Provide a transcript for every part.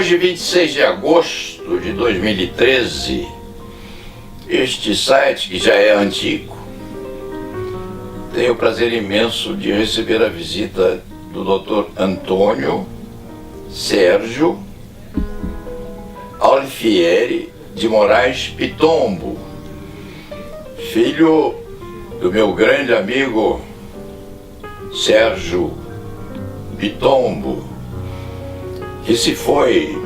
Hoje, 26 de agosto de 2013, este site, que já é antigo, tem o prazer imenso de receber a visita do Dr. Antônio Sérgio Alfieri de Moraes Pitombo, filho do meu grande amigo Sérgio Pitombo, que se foi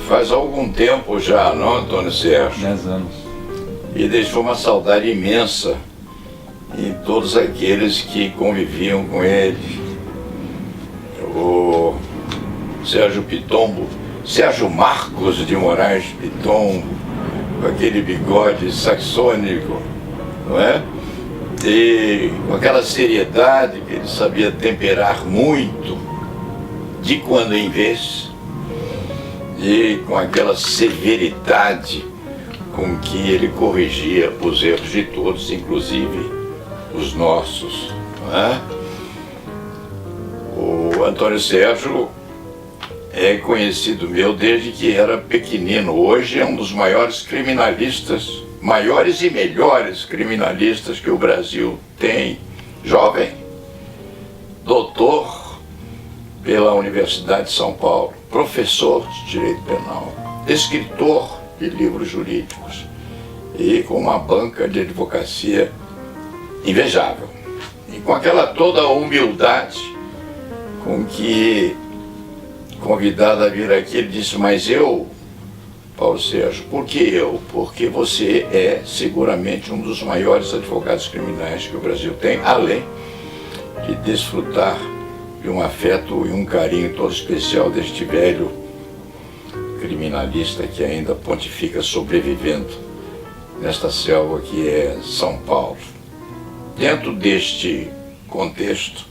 faz algum tempo já, não, Antônio Sérgio? 10 anos. E deixou uma saudade imensa em todos aqueles que conviviam com ele. O Sérgio Pitombo, Sérgio Marcos de Moraes Pitombo, com aquele bigode saxônico, não é? E com aquela seriedade que ele sabia temperar muito, de quando em vez, e com aquela severidade com que ele corrigia os erros de todos, inclusive os nossos, não é? O Antônio Sérgio é conhecido meu desde que era pequenino. Hoje é um dos maiores criminalistas, maiores e melhores criminalistas que o Brasil tem. Jovem, doutor pela Universidade de São Paulo, professor de Direito Penal, escritor de livros jurídicos e com uma banca de advocacia invejável. E com aquela toda a humildade com que, convidado a vir aqui, ele disse: mas eu, Paulo Sérgio, por que eu? Porque você é seguramente um dos maiores advogados criminais que o Brasil tem, além de desfrutar de um afeto e um carinho todo especial deste velho criminalista que ainda pontifica sobrevivendo nesta selva que é São Paulo. Dentro deste contexto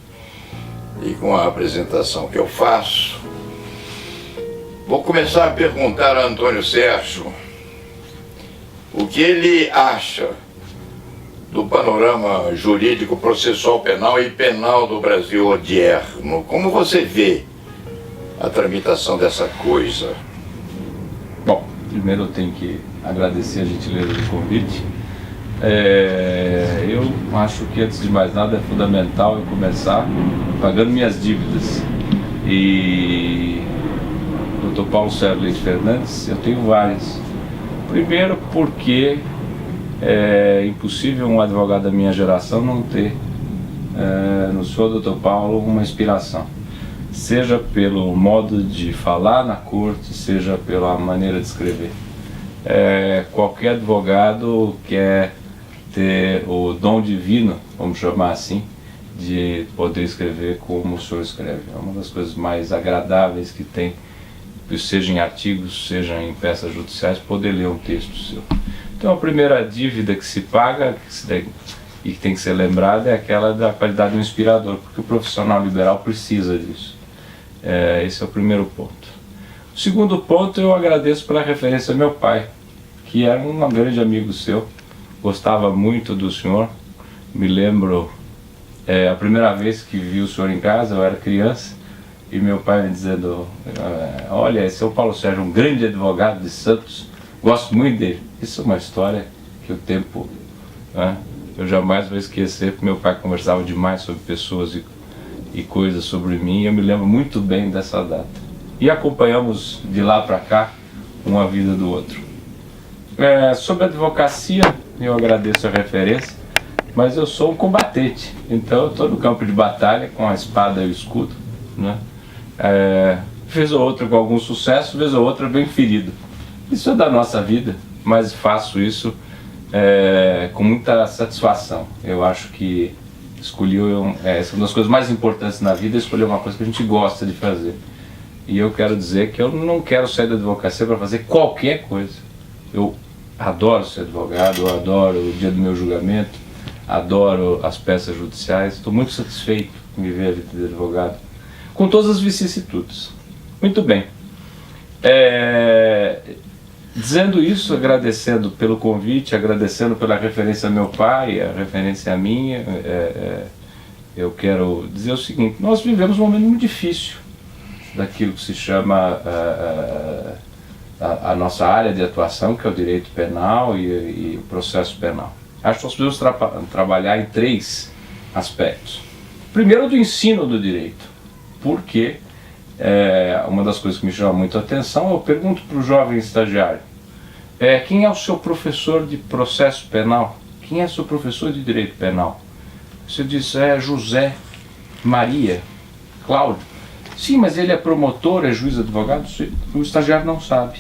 e com a apresentação que eu faço, vou começar a perguntar a Antônio Sérgio o que ele acha do panorama jurídico, processual penal e penal do Brasil odierno. Como você vê a tramitação dessa coisa? Bom, primeiro eu tenho que agradecer a gentileza do convite. Eu acho que, antes de mais nada, é fundamental eu começar pagando minhas dívidas. E Dr. Paulo Sérgio Leite Fernandes, eu tenho várias. Primeiro porque é impossível um advogado da minha geração não ter no senhor Dr. Paulo uma inspiração, seja pelo modo de falar na corte, seja pela maneira de escrever. Qualquer advogado quer ter o dom divino, vamos chamar assim, de poder escrever como o senhor escreve. É uma das coisas mais agradáveis que tem, seja em artigos, seja em peças judiciais, poder ler um texto seu. Então a primeira dívida que se paga e que tem que ser lembrada é aquela da qualidade do inspirador, porque o profissional liberal precisa disso. Esse é o primeiro ponto. O segundo ponto, eu agradeço pela referência ao meu pai, que era um grande amigo seu, gostava muito do senhor. Me lembro, a primeira vez que vi o senhor em casa, eu era criança, e meu pai me dizendo: olha, esse é o Paulo Sérgio, um grande advogado de Santos, gosto muito dele. Isso é uma história que o tempo, eu jamais vou esquecer, porque meu pai conversava demais sobre pessoas e coisas sobre mim, e eu me lembro muito bem dessa data. E acompanhamos de lá para cá uma vida do outro. Sobre a advocacia, eu agradeço a referência, mas eu sou um combatente, então eu estou no campo de batalha com a espada e o escudo, né? Vez ou outra com algum sucesso, vez ou outra bem ferido. Isso é da nossa vida, mas faço isso com muita satisfação. Eu acho que escolhi, essa é uma das coisas mais importantes na vida, é escolher uma coisa que a gente gosta de fazer. E eu quero dizer que eu não quero sair da advocacia para fazer qualquer coisa. Eu adoro ser advogado, eu adoro o dia do meu julgamento, adoro as peças judiciais, estou muito satisfeito em viver a vida de advogado, com todas as vicissitudes. Muito bem. Dizendo isso, agradecendo pelo convite, agradecendo pela referência ao meu pai, a referência a minha, eu quero dizer o seguinte: nós vivemos um momento muito difícil daquilo que se chama a nossa área de atuação, que é o direito penal e o processo penal. Acho que nós precisamos trabalhar em 3 aspectos. Primeiro, do ensino do direito, porque uma das coisas que me chama muito a atenção, eu pergunto para o jovem estagiário, quem é o seu professor de processo penal? Quem é o seu professor de direito penal? Você diz, José, Maria, Cláudio. Sim, mas ele é promotor, é juiz, advogado? O estagiário não sabe.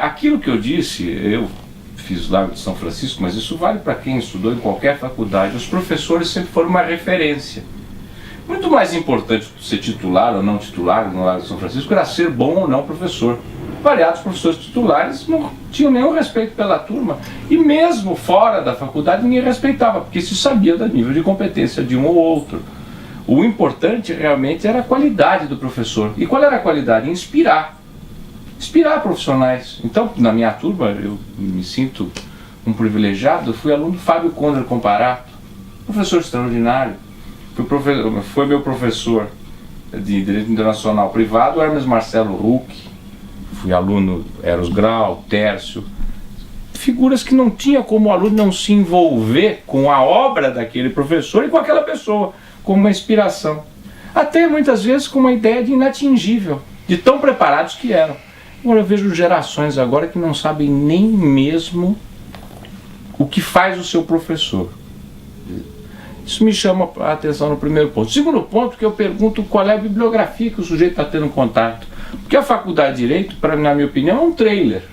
Aquilo que eu disse, eu fiz lá de São Francisco, mas isso vale para quem estudou em qualquer faculdade. Os professores sempre foram uma referência. Muito mais importante do que ser titular ou não titular no Largo de São Francisco era ser bom ou não professor. Variados professores titulares não tinham nenhum respeito pela turma, e mesmo fora da faculdade ninguém respeitava, porque se sabia do nível de competência de um ou outro. O importante realmente era a qualidade do professor. E qual era a qualidade? Inspirar profissionais. Então, na minha turma, eu me sinto um privilegiado, fui aluno do Fábio Condra Comparato, professor extraordinário. Foi meu professor de Direito Internacional Privado, Hermes Marcelo Huck. Fui aluno Eros Grau, Tércio, figuras que não tinha como o aluno não se envolver com a obra daquele professor e com aquela pessoa, como uma inspiração. Até muitas vezes com uma ideia de inatingível, de tão preparados que eram. Agora eu vejo gerações agora que não sabem nem mesmo o que faz o seu professor. Isso me chama a atenção no primeiro ponto. Segundo ponto, que eu pergunto qual é a bibliografia que o sujeito está tendo contato. Porque a faculdade de Direito, na minha opinião, é um trailer.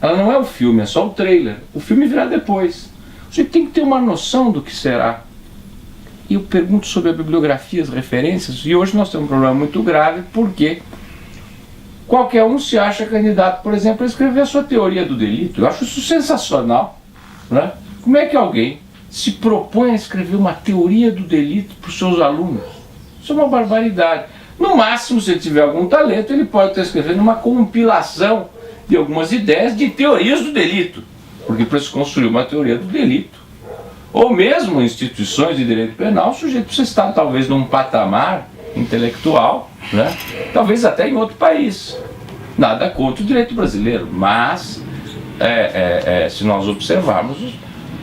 Ela não é o filme, é só o trailer. O filme virá depois. O sujeito tem que ter uma noção do que será. E eu pergunto sobre a bibliografia, as referências, e hoje nós temos um problema muito grave, porque qualquer um se acha candidato, por exemplo, a escrever a sua teoria do delito. Eu acho isso sensacional, né? Como é que alguém se propõe a escrever uma teoria do delito para os seus alunos? Isso é uma barbaridade. No máximo, se ele tiver algum talento, ele pode estar escrevendo uma compilação de algumas ideias de teorias do delito, porque para se construir uma teoria do delito, ou mesmo instituições de direito penal, o sujeito precisa estar talvez num patamar intelectual, né? Talvez até em outro país. Nada contra o direito brasileiro, mas se nós observarmos,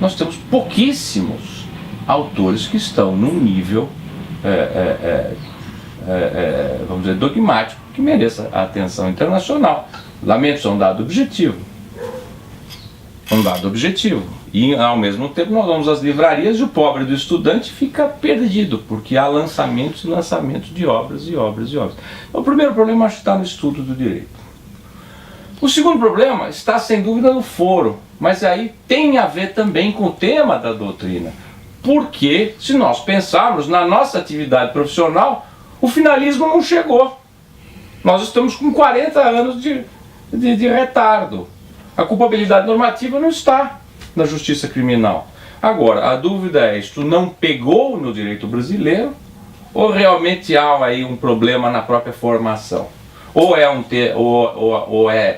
nós temos pouquíssimos autores que estão num nível vamos dizer, dogmático, que mereça a atenção internacional. Lamento, é um dado objetivo. E, ao mesmo tempo, nós vamos às livrarias e o pobre do estudante fica perdido, porque há lançamentos e lançamentos de obras e obras e obras. Então, o primeiro problema, acho que está no estudo do direito. O segundo problema está, sem dúvida, no foro, mas aí tem a ver também com o tema da doutrina. Porque, se nós pensarmos na nossa atividade profissional, o finalismo não chegou. Nós estamos com 40 anos de retardo. A culpabilidade normativa não está na justiça criminal. Agora, a dúvida é, isto não pegou no direito brasileiro, ou realmente há aí um problema na própria formação? Ou é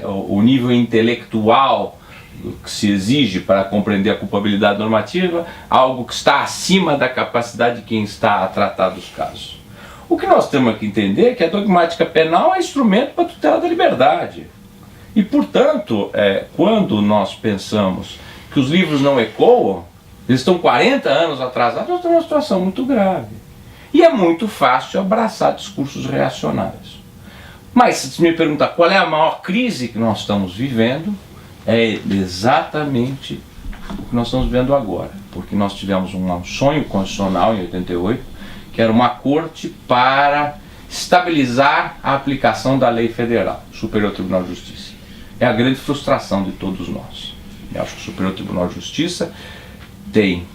o nível intelectual que se exige para compreender a culpabilidade normativa, algo que está acima da capacidade de quem está a tratar dos casos? O que nós temos que entender é que a dogmática penal é instrumento para a tutela da liberdade. E, portanto, quando nós pensamos que os livros não ecoam, eles estão 40 anos atrasados, nós temos uma situação muito grave. E é muito fácil abraçar discursos reacionários. Mas, se me perguntar qual é a maior crise que nós estamos vivendo, é exatamente o que nós estamos vivendo agora. Porque nós tivemos um sonho constitucional em 88, que era uma corte para estabilizar a aplicação da lei federal, Superior Tribunal de Justiça. É a grande frustração de todos nós. Eu acho que o Superior Tribunal de Justiça tem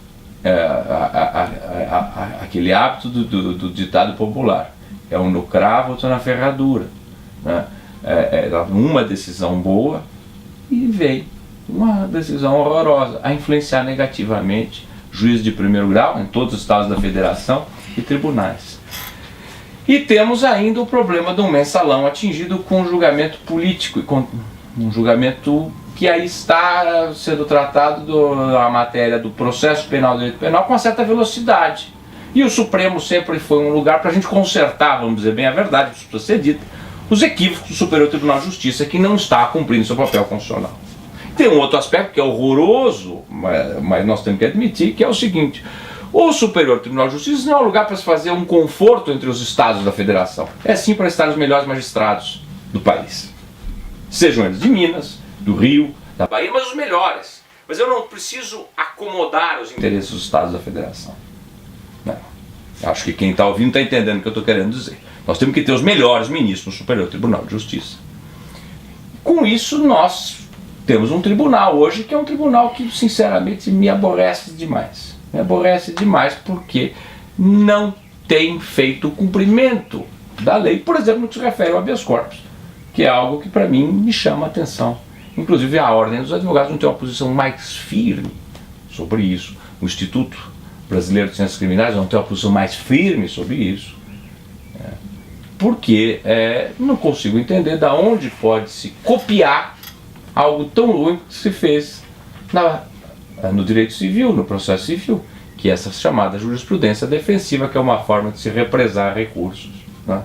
aquele hábito do ditado popular. É um no cravo, outro na ferradura. Né? Uma decisão boa e vem uma decisão horrorosa a influenciar negativamente juízes de primeiro grau em todos os estados da federação e tribunais. E temos ainda o problema do mensalão atingido com julgamento político, e com um julgamento que aí está sendo tratado a matéria do processo penal, do direito penal, com uma certa velocidade. E o Supremo sempre foi um lugar para a gente consertar, vamos dizer bem a verdade, isso precisa ser dito, os equívocos do Superior Tribunal de Justiça que não está cumprindo seu papel constitucional. Tem um outro aspecto que é horroroso, mas nós temos que admitir, que é o seguinte: o Superior Tribunal de Justiça não é um lugar para se fazer um conforto entre os estados da federação. É sim para estar os melhores magistrados do país. Sejam eles de Minas, do Rio, da Bahia, mas os melhores. Mas eu não preciso acomodar os interesses dos estados da federação. Não. Acho que quem está ouvindo está entendendo o que eu estou querendo dizer. Nós temos que ter os melhores ministros no Superior Tribunal de Justiça. Com isso, nós temos um tribunal hoje que é um tribunal que, sinceramente, me aborrece demais. Me aborrece demais porque não tem feito o cumprimento da lei, por exemplo, no que se refere ao habeas corpus, que é algo que, para mim, me chama a atenção. Inclusive, a Ordem dos Advogados não tem uma posição mais firme sobre isso. O Instituto Brasileiro de Ciências Criminais não tem uma posição mais firme sobre isso. Porque não consigo entender de onde pode se copiar algo tão ruim que se fez no direito civil, no processo civil, que é essa chamada jurisprudência defensiva, que é uma forma de se represar recursos, né?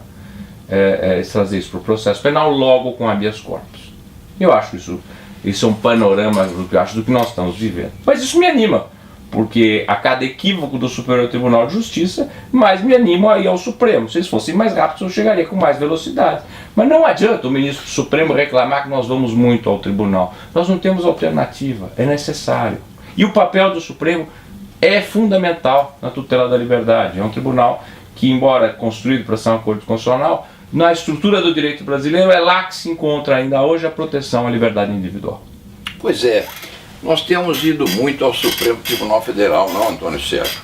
Trazer isso para o processo penal logo com habeas corpus. Eu acho isso é um panorama do que nós estamos vivendo. Mas isso me anima, porque a cada equívoco do Superior Tribunal de Justiça, mais me animo a ir ao Supremo. Se eles fossem mais rápidos, eu chegaria com mais velocidade. Mas não adianta o ministro do Supremo reclamar que nós vamos muito ao tribunal. Nós não temos alternativa, é necessário. E o papel do Supremo é fundamental na tutela da liberdade. É um tribunal que, embora construído para ser uma corte constitucional, na estrutura do direito brasileiro é lá que se encontra ainda hoje a proteção à liberdade individual. Pois é, nós temos ido muito ao Supremo Tribunal Federal, não, Antônio Sérgio?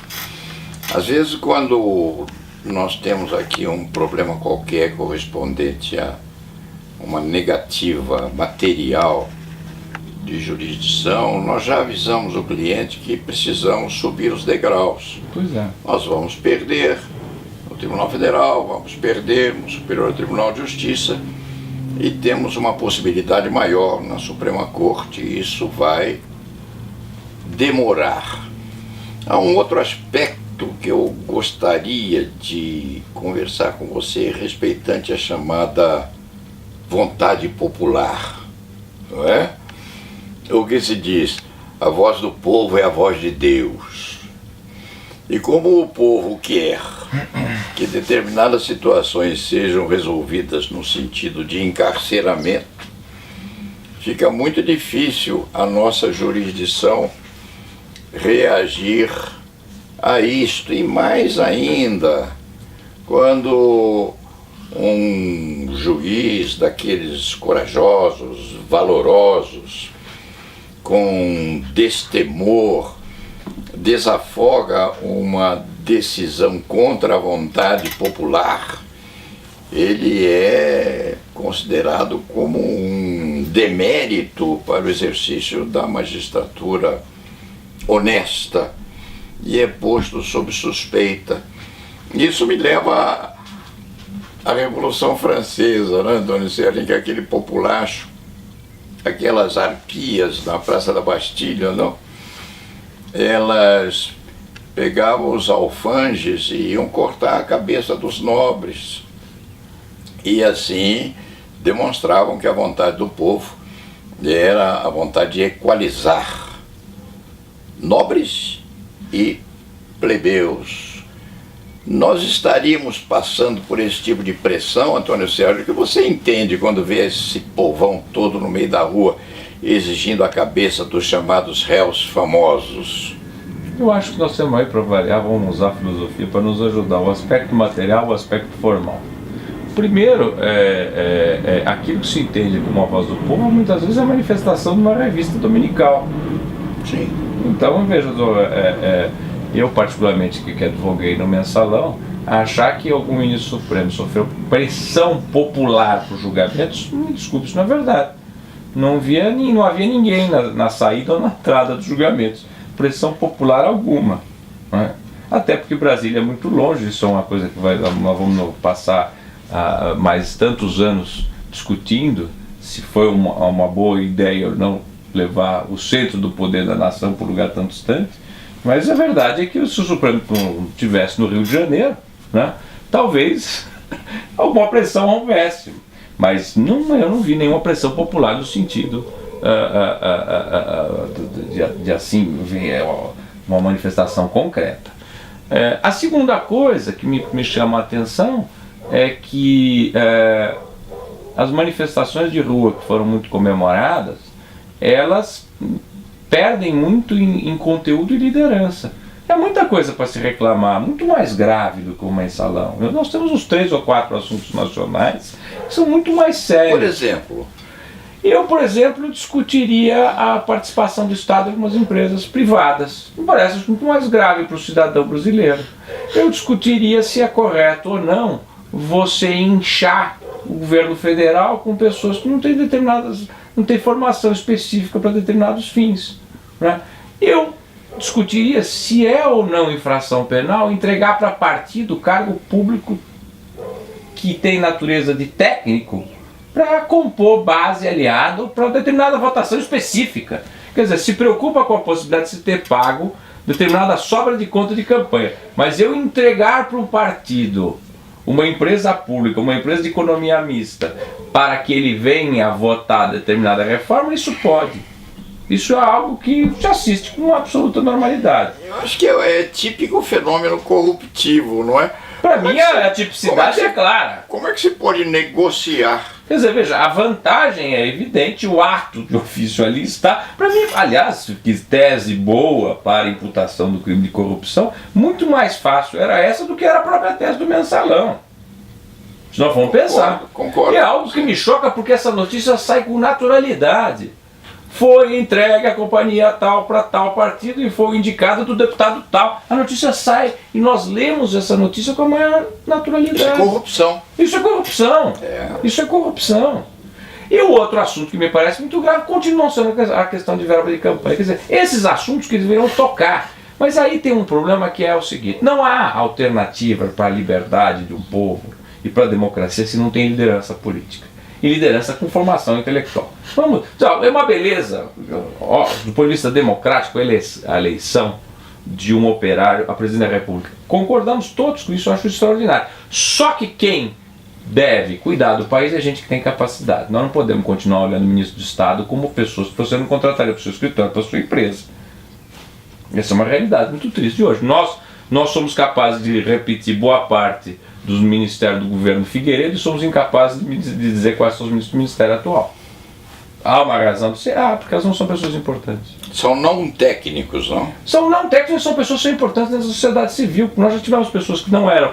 Às vezes, quando nós temos aqui um problema qualquer correspondente a uma negativa material de jurisdição, nós já avisamos o cliente que precisamos subir os degraus. Pois é. Nós vamos perder no Tribunal Federal, vamos perder no Superior Tribunal de Justiça e temos uma possibilidade maior na Suprema Corte, e isso vai demorar. Há um outro aspecto que eu gostaria de conversar com você, respeitante a chamada vontade popular, não é? O que se diz, a voz do povo é a voz de Deus. E como o povo quer que determinadas situações sejam resolvidas no sentido de encarceramento, fica muito difícil a nossa jurisdição reagir a isto. E mais ainda, quando um juiz daqueles corajosos, valorosos, com destemor, desafoga uma decisão contra a vontade popular, ele é considerado como um demérito para o exercício da magistratura honesta e é posto sob suspeita. Isso me leva à Revolução Francesa, né, Antônio Sérgio, em que aquele populacho, aquelas arpias na Praça da Bastilha, não? Elas pegavam os alfanjes e iam cortar a cabeça dos nobres. E assim demonstravam que a vontade do povo era a vontade de equalizar nobres e plebeus. Nós estaríamos passando por esse tipo de pressão, Antônio Sérgio, que você entende quando vê esse povão todo no meio da rua exigindo a cabeça dos chamados réus famosos. Eu acho que nós temos aí para variar, vamos usar a filosofia para nos ajudar, o aspecto material, o aspecto formal. Primeiro, aquilo que se entende como a voz do povo, muitas vezes é a manifestação de uma revista dominical. Sim. Então, veja, eu particularmente que advoguei no mensalão, achar que algum ministro supremo sofreu pressão popular por julgamentos, me desculpe, isso não é verdade. Não havia ninguém na saída ou na entrada dos julgamentos. Pressão popular alguma, né? Até porque Brasília é muito longe, isso é uma coisa que nós vamos passar mais tantos anos discutindo se foi uma boa ideia ou não levar o centro do poder da nação para um lugar tão distante. Mas a verdade é que se o Supremo estivesse no Rio de Janeiro, né, talvez alguma pressão houvesse. Mas não, eu não vi nenhuma pressão popular no sentido de assim ver uma manifestação concreta. A segunda coisa que me chama a atenção é que as manifestações de rua que foram muito comemoradas, elas perdem muito em conteúdo e liderança. É muita coisa para se reclamar, muito mais grave do que um mensalão. Nós temos uns 3 ou 4 assuntos nacionais que são muito mais sérios. Por exemplo? Eu, por exemplo, discutiria a participação do Estado em algumas empresas privadas. Me parece muito mais grave para o cidadão brasileiro. Eu discutiria se é correto ou não você inchar o governo federal com pessoas que não têm formação específica para determinados fins, né? Eu discutiria se é ou não infração penal entregar para partido cargo público que tem natureza de técnico para compor base aliado para determinada votação específica. Quer dizer, se preocupa com a possibilidade de se ter pago determinada sobra de conta de campanha, mas eu entregar para um partido uma empresa pública, uma empresa de economia mista, para que ele venha a votar determinada reforma, isso pode. Isso é algo que se assiste com absoluta normalidade. Eu acho que é típico fenômeno corruptivo, não é? Para mim, a tipicidade é clara. Como é que se pode negociar? Quer dizer, veja, a vantagem é evidente, o ato de ofício ali está. Para mim, aliás, que tese boa para a imputação do crime de corrupção, muito mais fácil era essa do que era a própria tese do mensalão. Se nós vamos pensar. Concordo. E é algo que me choca porque essa notícia sai com naturalidade. Foi entregue a companhia tal para tal partido e foi indicado do deputado tal. A notícia sai e nós lemos essa notícia com a maior naturalidade. Isso é corrupção. Isso é corrupção. Isso é corrupção. E o outro assunto que me parece muito grave continua sendo a questão de verba de campanha. Quer dizer, esses assuntos que eles deveriam tocar. Mas aí tem um problema que é o seguinte: não há alternativa para a liberdade de um povo e para a democracia se não tem liderança política. E liderança com formação intelectual. Vamos, é uma beleza, do ponto de vista democrático, a eleição de um operário a presidente da República. Concordamos todos com isso, eu acho extraordinário. Só que quem deve cuidar do país é gente que tem capacidade. Nós não podemos continuar olhando o ministro do Estado como pessoas que você não contrataria para o seu escritório, para a sua empresa. Essa é uma realidade muito triste de hoje. Nós somos capazes de repetir boa parte dos ministérios do governo Figueiredo e somos incapazes de dizer quais são os ministros do ministério atual. Há uma razão de ser? Porque elas não são pessoas importantes. São não técnicos, não? São não técnicos, são pessoas que são importantes na sociedade civil. Nós já tivemos pessoas que não eram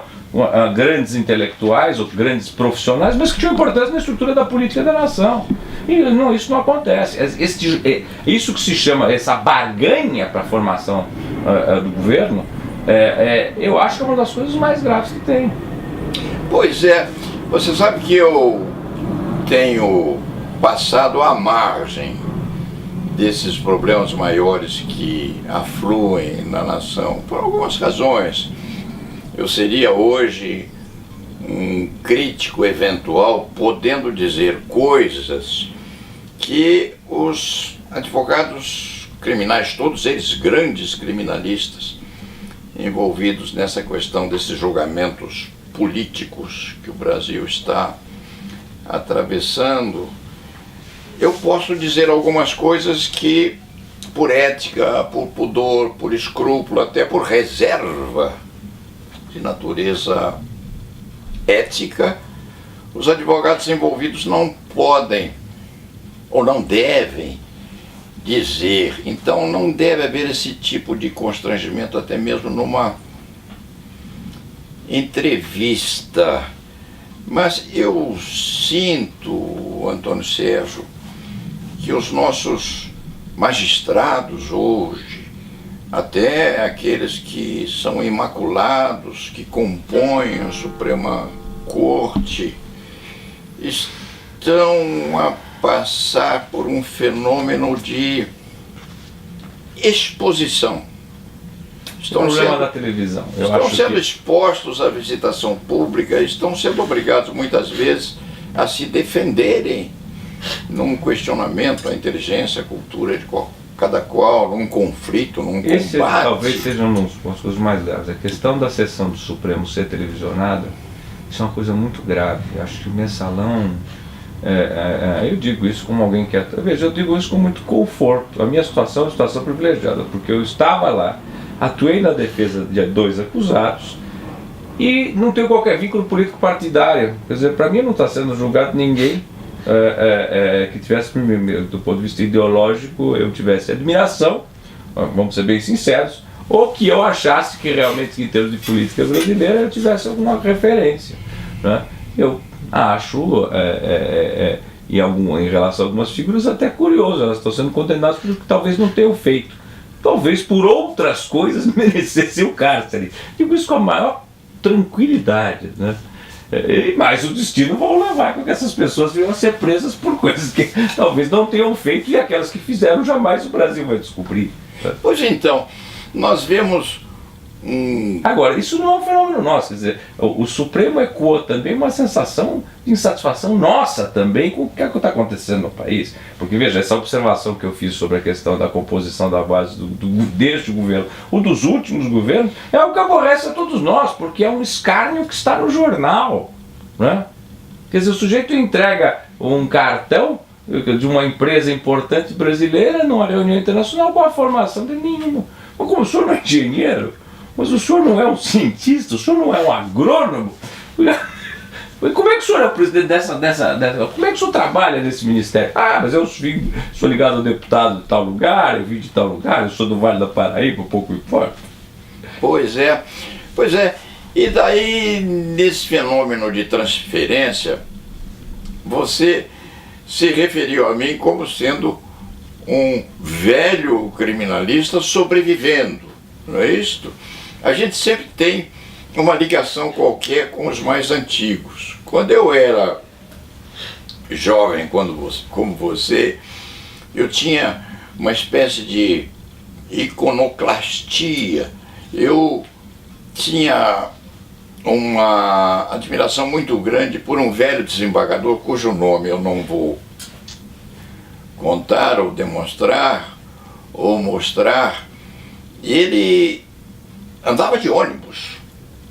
grandes intelectuais ou grandes profissionais, mas que tinham importância na estrutura da política da nação. E não, isso não acontece. Isso que se chama, essa barganha para a formação do governo, eu acho que é uma das coisas mais graves que tem. Pois é, você sabe que eu tenho passado à margem desses problemas maiores que afluem na nação, por algumas razões. Eu seria hoje um crítico eventual, podendo dizer coisas que os advogados criminais, todos eles grandes criminalistas, envolvidos nessa questão desses julgamentos políticos que o Brasil está atravessando, eu posso dizer algumas coisas que, por ética, por pudor, por escrúpulo, até por reserva de natureza ética, os advogados envolvidos não podem ou não devem dizer. Então não deve haver esse tipo de constrangimento, até mesmo numa entrevista. Mas eu sinto, Antônio Sérgio, que os nossos magistrados hoje, até aqueles que são imaculados, que compõem a Suprema Corte, estão a passar por um fenômeno de exposição. Estão sendo expostos à visitação pública, estão sendo obrigados muitas vezes a se defenderem num questionamento à inteligência, à cultura cada qual, num conflito, num Esse combate. talvez seja uma das coisas mais graves. A questão da sessão do Supremo ser televisionada, isso é uma coisa muito grave. Eu acho que o mensalão, eu digo isso como alguém que veja, eu digo isso com muito conforto. A minha situação é uma situação privilegiada, porque eu estava lá, atuei na defesa de 2 acusados e não tenho qualquer vínculo político partidário. Quer dizer, para mim não está sendo julgado ninguém que tivesse, do ponto de vista ideológico, eu tivesse admiração, vamos ser bem sinceros, ou que eu achasse que realmente, em termos de política brasileira, eu tivesse alguma referência, né? Eu acho, em relação a algumas figuras, até curioso, elas estão sendo condenadas por que talvez não tenham feito, talvez por outras coisas merecessem o cárcere. Digo isso com a maior tranquilidade, né? Mas o destino vão levar com que essas pessoas venham a ser presas por coisas que talvez não tenham feito, e aquelas que fizeram jamais o Brasil vai descobrir. Pois então, nós vemos Agora, isso não é um fenômeno nosso, quer dizer, o Supremo ecoou também uma sensação de insatisfação nossa também com o que está acontecendo no país. Porque veja, essa observação que eu fiz sobre a questão da composição da base deste governo, ou dos últimos governos, é algo que aborrece a todos nós, porque é um escárnio que está no jornal, né? Quer dizer, o sujeito entrega um cartão de uma empresa importante brasileira numa reunião internacional com a formação de nenhuma. Mas como o senhor não é engenheiro, mas o senhor não é um cientista, o senhor não é um agrônomo, como é que o senhor é o presidente dessa como é que o senhor trabalha nesse ministério? Ah, mas eu sou ligado ao deputado de tal lugar, eu vim de tal lugar, eu sou do Vale da Paraíba, pouco importa. Pois é. E daí, nesse fenômeno de transferência, você se referiu a mim como sendo um velho criminalista sobrevivendo, não é isso? A gente sempre tem uma ligação qualquer com os mais antigos. Quando eu era jovem, como você, eu tinha uma espécie de iconoclastia. Eu tinha uma admiração muito grande por um velho desembargador cujo nome eu não vou contar ou demonstrar ou mostrar. Ele andava de ônibus,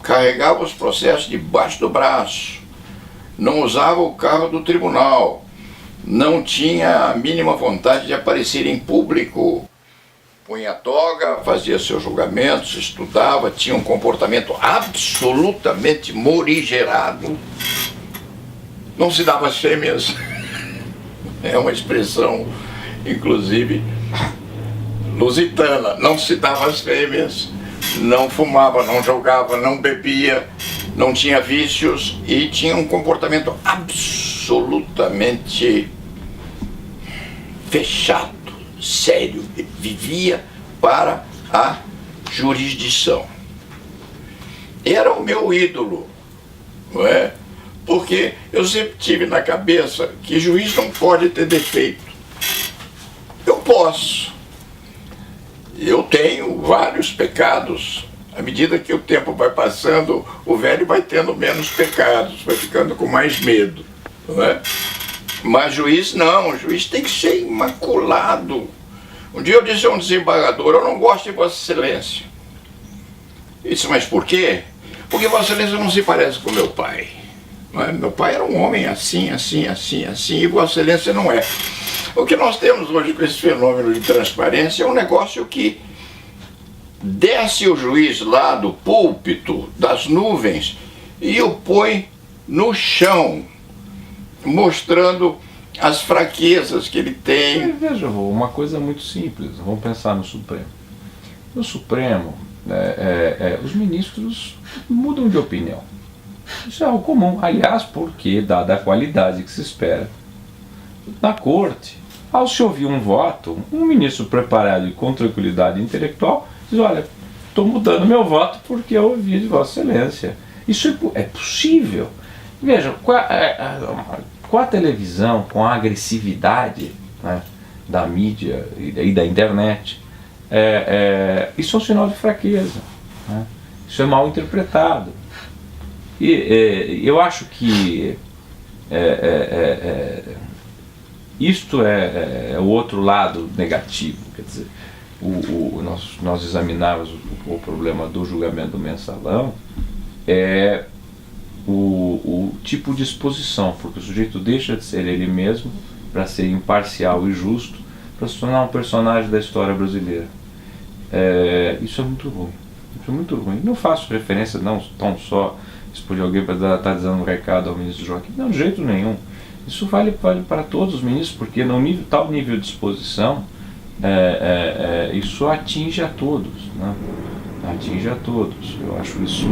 carregava os processos debaixo do braço, não usava o carro do tribunal, não tinha a mínima vontade de aparecer em público, punha toga, fazia seus julgamentos, estudava, tinha um comportamento absolutamente morigerado, não se dava as fêmeas, é uma expressão, inclusive, lusitana, não se dava as fêmeas, não fumava, não jogava, não bebia, não tinha vícios e tinha um comportamento absolutamente fechado, sério, vivia para a jurisdição. Era o meu ídolo, não é? Porque eu sempre tive na cabeça que juiz não pode ter defeito. Eu posso. Eu tenho vários pecados. À medida que o tempo vai passando, o velho vai tendo menos pecados, vai ficando com mais medo, não é? Mas juiz não, o juiz tem que ser imaculado. Um dia eu disse a um desembargador: eu não gosto de Vossa Excelência. Ele disse: mas por quê? Porque Vossa Excelência não se parece com meu pai. Não é? Meu pai era um homem assim, e Vossa Excelência não é. O que nós temos hoje com esse fenômeno de transparência é um negócio que desce o juiz lá do púlpito, das nuvens, e o põe no chão, mostrando as fraquezas que ele tem. Veja, uma coisa muito simples, vamos pensar no Supremo. No Supremo, os ministros mudam de opinião. Isso é algo comum, aliás, porque, dada a qualidade que se espera na corte, ao se ouvir um voto, um ministro preparado e com tranquilidade intelectual diz: olha, estou mudando meu voto porque eu ouvi de Vossa Excelência. Isso é possível. Veja, com a televisão, com a agressividade, né, da mídia e da internet, isso é um sinal de fraqueza, né? Isso é mal interpretado. E eu acho que isto é o outro lado negativo, quer dizer, nós examinávamos o problema do julgamento do mensalão, é o tipo de exposição, porque o sujeito deixa de ser ele mesmo para ser imparcial e justo, para se tornar um personagem da história brasileira. Isso é muito ruim. Isso é muito ruim. Não faço referência não tão só expor alguém para estar dando um recado ao ministro Joaquim, não, de jeito nenhum. Isso vale para todos os ministros, porque no tal nível de exposição, isso atinge a todos, né? Atinge a todos. Eu acho isso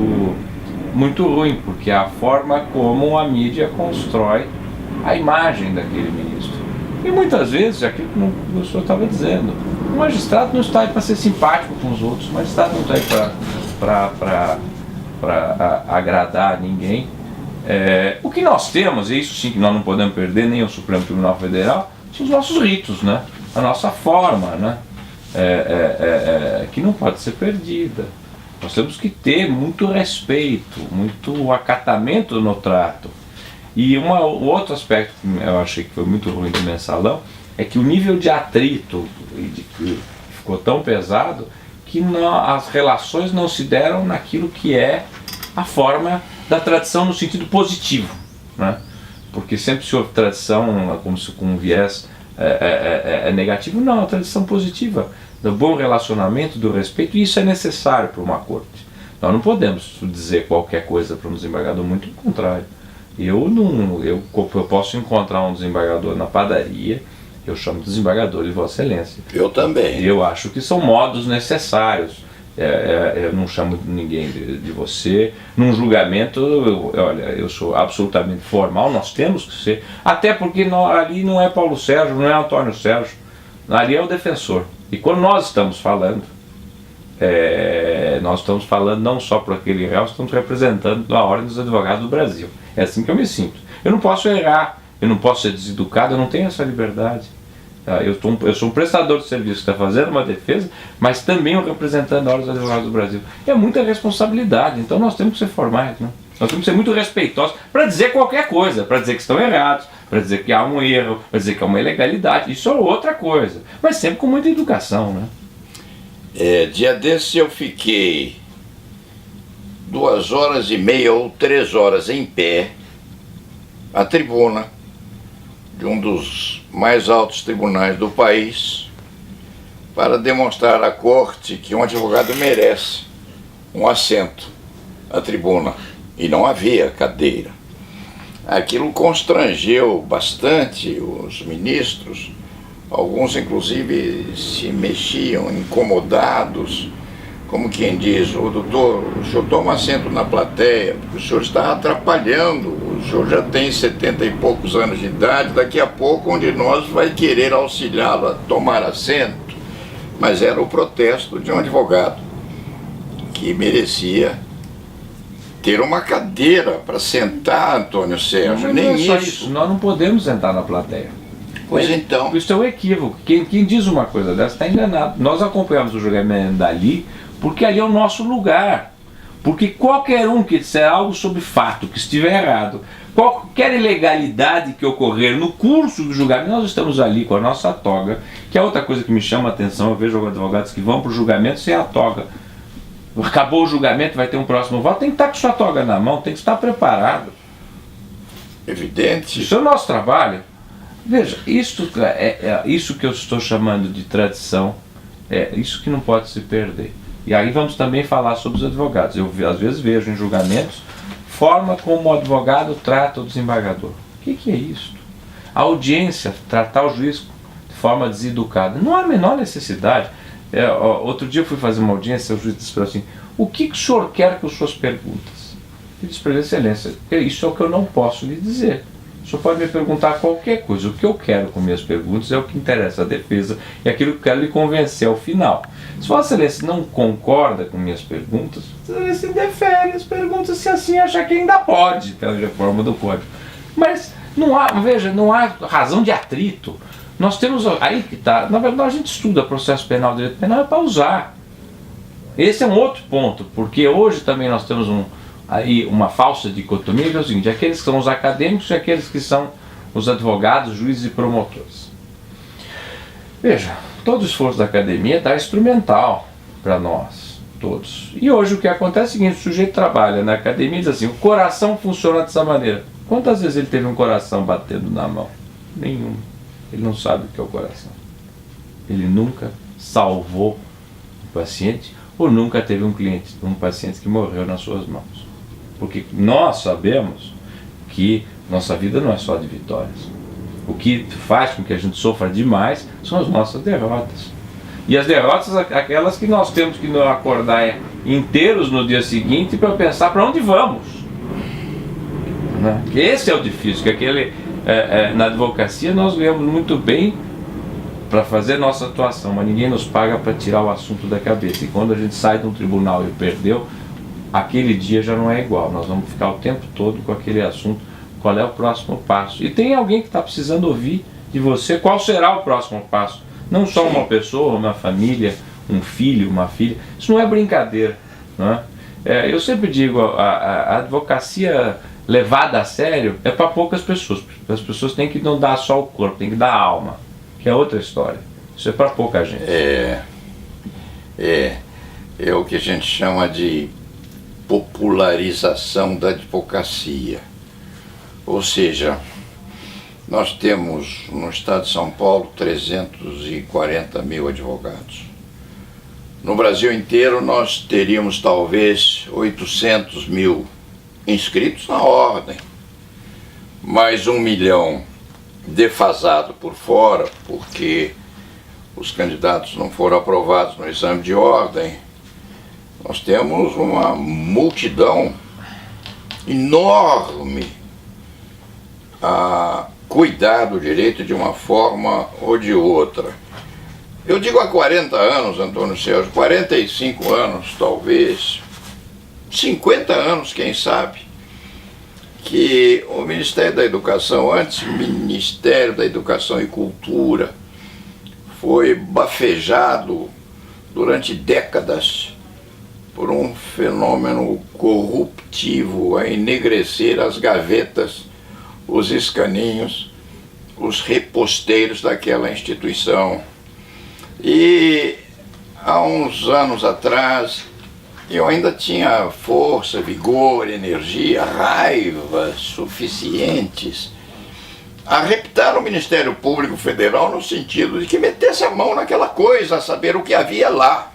muito ruim, porque é a forma como a mídia constrói a imagem daquele ministro. E muitas vezes, aquilo que o senhor estava dizendo, o magistrado não está aí para ser simpático com os outros, o magistrado não está aí para agradar ninguém. O que nós temos, e isso sim que nós não podemos perder, nem o Supremo Tribunal Federal, são os nossos ritos, né? A nossa forma, né? Que não pode ser perdida. Nós temos que ter muito respeito, muito acatamento no trato. E o outro aspecto que eu achei que foi muito ruim do mensalão é que o nível de atrito ficou tão pesado que as relações não se deram naquilo que é a forma da tradição no sentido positivo, né? Porque sempre se houve tradição como se com um viés negativo, não, a tradição positiva, do bom relacionamento, do respeito, e isso é necessário para uma corte. Nós não podemos dizer qualquer coisa para um desembargador, muito pelo contrário. Eu posso encontrar um desembargador na padaria, eu chamo de desembargador de Vossa Excelência. Eu também. Eu acho que são modos necessários. Eu não chamo ninguém de você. Num julgamento, olha, eu sou absolutamente formal, nós temos que ser, até porque ali não é Paulo Sérgio, não é Antônio Sérgio, ali é o defensor. E quando nós estamos falando não só por aquele réu, estamos representando a Ordem dos Advogados do Brasil. É assim que eu me sinto. Eu não posso errar, eu não posso ser deseducado, eu não tenho essa liberdade. Eu sou um prestador de serviço que está fazendo uma defesa, mas também um representante da Ordem dos Advogados do Brasil. É muita responsabilidade, então nós temos que ser formais, né? Nós temos que ser muito respeitosos para dizer qualquer coisa, para dizer que estão errados, para dizer que há um erro, para dizer que há uma ilegalidade. Isso é outra coisa, mas sempre com muita educação, né? Dia desses eu fiquei 2h30 ou 3 horas em pé à tribuna de um dos mais altos tribunais do país para demonstrar à corte que um advogado merece um assento à tribuna, e não havia cadeira. Aquilo constrangeu bastante os ministros, alguns inclusive se mexiam incomodados, como quem diz: "Ô doutor, o senhor toma assento na plateia, porque o senhor está atrapalhando, o senhor já tem 70 e poucos anos de idade, daqui a pouco um de nós vai querer auxiliá-lo a tomar assento." Mas era o protesto de um advogado que merecia ter uma cadeira para sentar, Antônio Sérgio, nem isso. Nós não podemos sentar na plateia. Pois então. Isso é um equívoco. Quem diz uma coisa dessa está enganado. Nós acompanhamos o julgamento dali porque ali é o nosso lugar. Porque qualquer um que disser algo sobre fato que estiver errado, qualquer ilegalidade que ocorrer no curso do julgamento, nós estamos ali com a nossa toga, que é outra coisa que me chama a atenção. Eu vejo advogados que vão para o julgamento sem a toga. Acabou o julgamento, vai ter um próximo voto, tem que estar com sua toga na mão, tem que estar preparado. Evidente. Isso é o nosso trabalho. Veja, isso que eu estou chamando de tradição, é isso que não pode se perder. E aí vamos também falar sobre os advogados. Eu às vezes vejo em julgamentos forma como o advogado trata o desembargador. O que é isso? A audiência, tratar o juiz de forma deseducada. Não há a menor necessidade. Outro dia eu fui fazer uma audiência, o juiz disse para mim assim: "O que o senhor quer com suas perguntas?" Eu disse para ele: "Excelência, isso é o que eu não posso lhe dizer. O senhor pode me perguntar qualquer coisa. O que eu quero com minhas perguntas é o que interessa à defesa e aquilo que eu quero lhe convencer ao final. Se Vossa Excelência não concorda com minhas perguntas, Vossa Excelência defere as perguntas se assim achar que ainda pode, pela reforma do Código. Mas não há razão de atrito. Nós temos, aí que está, na verdade a gente estuda processo penal, direito penal é para usar. Esse é um outro ponto, porque hoje também nós temos uma falsa dicotomia, que é o seguinte: aqueles que são os acadêmicos e aqueles que são os advogados, juízes e promotores. Veja, todo o esforço da academia está instrumental para nós, todos. E hoje o que acontece é o seguinte, o sujeito trabalha na academia e diz assim, o coração funciona dessa maneira. Quantas vezes ele teve um coração batendo na mão? Nenhum. Ele não sabe o que é o coração. Ele nunca salvou um paciente ou nunca teve um paciente que morreu nas suas mãos. Porque nós sabemos que nossa vida não é só de vitórias. O que faz com que a gente sofra demais são as nossas derrotas. E as derrotas, aquelas que nós temos que nos acordar inteiros no dia seguinte para pensar para onde vamos. Né? Que esse é o difícil, que na advocacia nós ganhamos muito bem para fazer nossa atuação, mas ninguém nos paga para tirar o assunto da cabeça. E quando a gente sai de um tribunal e perdeu, aquele dia já não é igual. Nós vamos ficar o tempo todo com aquele assunto. Qual é o próximo passo? E tem alguém que está precisando ouvir de você qual será o próximo passo. Não só uma pessoa, uma família, um filho, uma filha. Isso não é brincadeira. Não é? Eu sempre digo, a advocacia levada a sério é para poucas pessoas. As pessoas têm que não dar só o corpo, têm que dar a alma, que é outra história. Isso é para pouca gente. É o que a gente chama de popularização da advocacia. Ou seja, nós temos no estado de São Paulo 340 mil advogados. No Brasil inteiro nós teríamos talvez 800 mil inscritos na ordem, mais 1 milhão defasado por fora, porque os candidatos não foram aprovados no exame de ordem. Nós temos uma multidão enorme a cuidar do direito de uma forma ou de outra. Eu digo há 40 anos, Antônio Sérgio, 45 anos talvez, 50 anos, quem sabe, que o Ministério da Educação, antes Ministério da Educação e Cultura, foi bafejado durante décadas por um fenômeno corruptivo a enegrecer as gavetas, os escaninhos, os reposteiros daquela instituição. E há uns anos atrás eu ainda tinha força, vigor, energia, raiva suficientes a reptar o Ministério Público Federal no sentido de que metesse a mão naquela coisa, a saber o que havia lá.